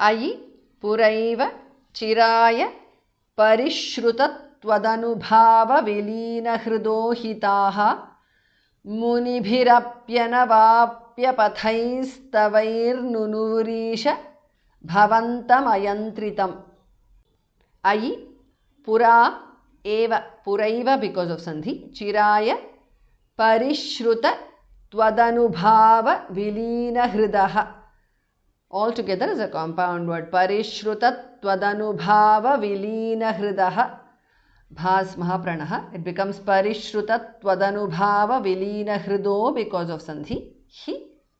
अयि पुरैव चिराय परिश्रुतत्वदनुभावविलीनहृदोहिताः मुनिभिरप्यनवाप्यपथैस्तवैर्नुनुरीश भवन्तमयन्त्रितम्. अयि पुरा एव पुरैव because of sandhi chiraya parishruta twadανubhava vilinahridaha. All together is a compound word. Parishruta twadανubhava vilinahridaha. Bhas mahapranah. It becomes parishruta twadανubhava vilinahrido because of sandhi hi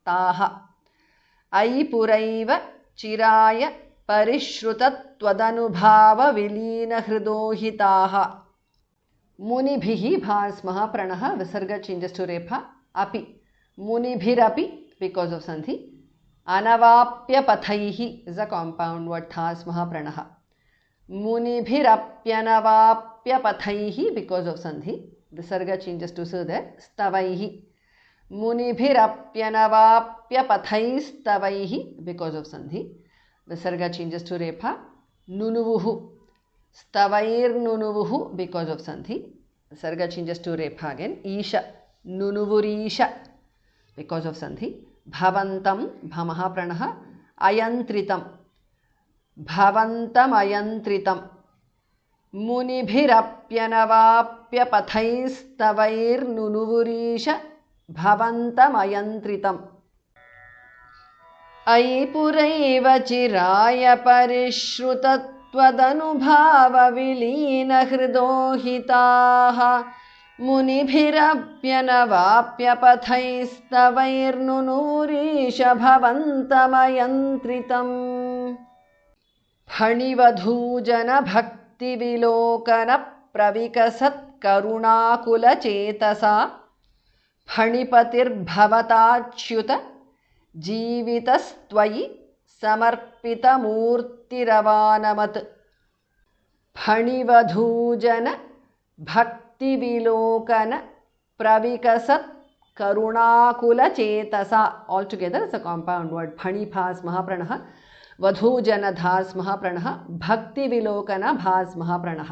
taha. Ayi puraiva chiraya परिश्रुतत्वदनुभाव विलीनहृदोहिताः. मुनिभिः भास महाप्रणः विसर्ग changes to रेफा अपि मुनिभिरपि because of sandhi अनवाप्यपथैः is a compound word thas महाप्रणः मुनिभिरप्यनवाप्यपथैः because of sandhi विसर्ग changes to su there stavaihi मुनिभिरप्यनवाप्यपथैस्तवैः because of sandhi Visarga changes to Repha. Nunuvuhu. Stavairnunuvuhu because of Sandhi. Visarga changes to Repha again. Isha. Nunuvurisha because of Sandhi. Bhavantam. Bhamaha pranaha. Ayantritam. Bhavantam ayantritam. Munibhirapyanavapyapathaistavaiirnunuvurisha. Bhavantam ayantritam. अयि पुरैव चिराय परिश्रुतत्वदनुभावविलीनहृदोहिताः मुनिभिरप्यनवाप्यपथैस्तवैर्नुनुरीश भवन्तमयन्त्रितम्. फणिवधूजनभक्तिविलोकनप्रविकसत्करुणाकुलचेतसा फणिपतिर्भवताच्युत जीवितस्त्वयि समर्पितमूर्तिरवानमत्. फणिवधूजन भक्तिविलोकन प्रविकसत् करुणाकुलचेतसा. All together is a compound word. फणि भास महाप्रणः वधूजन धास महाप्रणः भक्तिविलोकन भास महाप्रणः.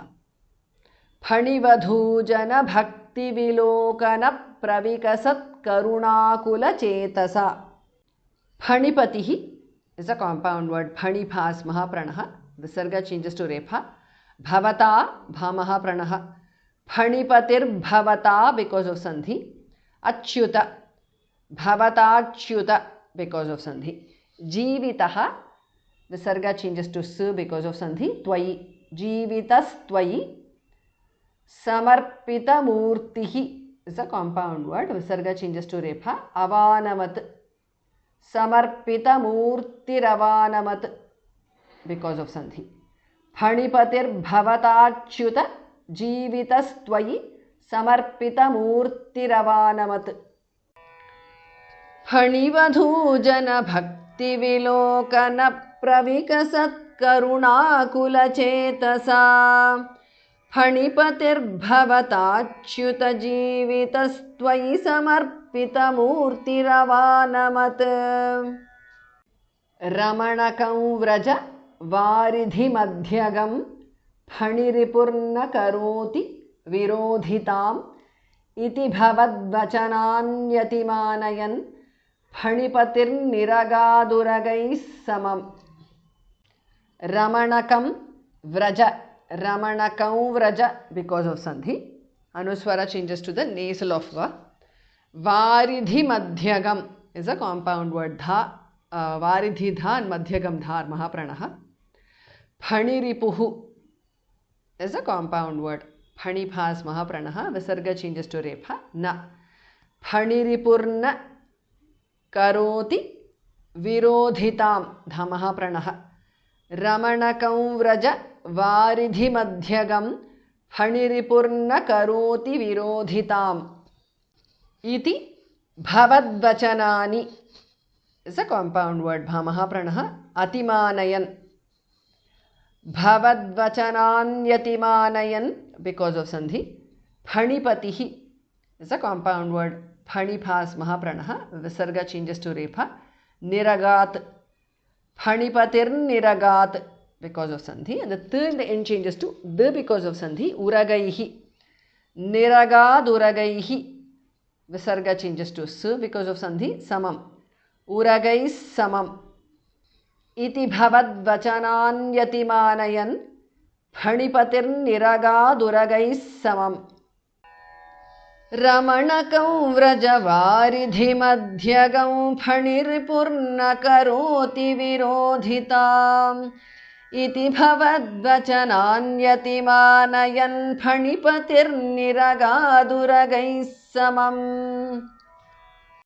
फणिवधूजन भक्तिविलोकन प्रविकसत् करुणाकुलचेतसा. Phanipatihi is a compound word. Phani bhas mahapranah. Visarga changes to repha. Bhavata bhamaha pranah. Phanipatir bhavata because of sandhi. Achyuta. Bhavata achyuta because of sandhi. Jivitaha. Visarga changes to su because of sandhi. Twayi. Jivitas twayi. Samarpita murtihi is a compound word. Visarga changes to repha. Avanamat. Samarpita murtiravanamat because of sandhi. Phanipatir bhavatachyuta jivitas-tvayi samarpita murtiravanamat. Phanivadhujana bhakti vilokana pravikasat karunakula chetasa. Phanipatir bhavatachyuta jivitas-tvayi samarpita murtiravanamat. Ramanakam vraja varidhi madhyagam phaniripurna karoti virodhitam iti bhavadvachananyati phanipatir niragaduragais samam. Ramanakam vraja. Ramanakam vraja because of sandhi. Anuswara changes to the nasal of va. Varidhi madhyagam is a compound word. Dha, varidhi dha and madhyagam dhar mahapranah. Phaniripuhu is a compound word. Phani bhas mahapranah. Visarga changes to repha. Na. Phaniripurna karoti virodhitam dha mahapranah. Ramanakam vraja varidhi madhyagam phaniripurna karoti virodhitam. Iti bhavadvachanani is a compound word. Bhamaha pranaha atimanayan. Bhavadvachananyati because of sandhi. Phanipatihi is a compound word. Phani bhas mahapranaha. Visarga changes to repha. Niragat. phanipatirniragat because of sandhi, and the th in the end changes to the because of sandhi. Uragaihi, niragad uragaihi, visarga changes to s because of sandhi. Samam, uragais samam. Iti bhavad vachanan yatimanayan phanipatirniragad uragais samam. रमणकं व्रजवारिधिमध्यगं फणिर्पूर्णकरोति विरोधिताम् इति भवद्वचनान्यतिमानयन् फणिपतिर्निरगादुरगैः समम्.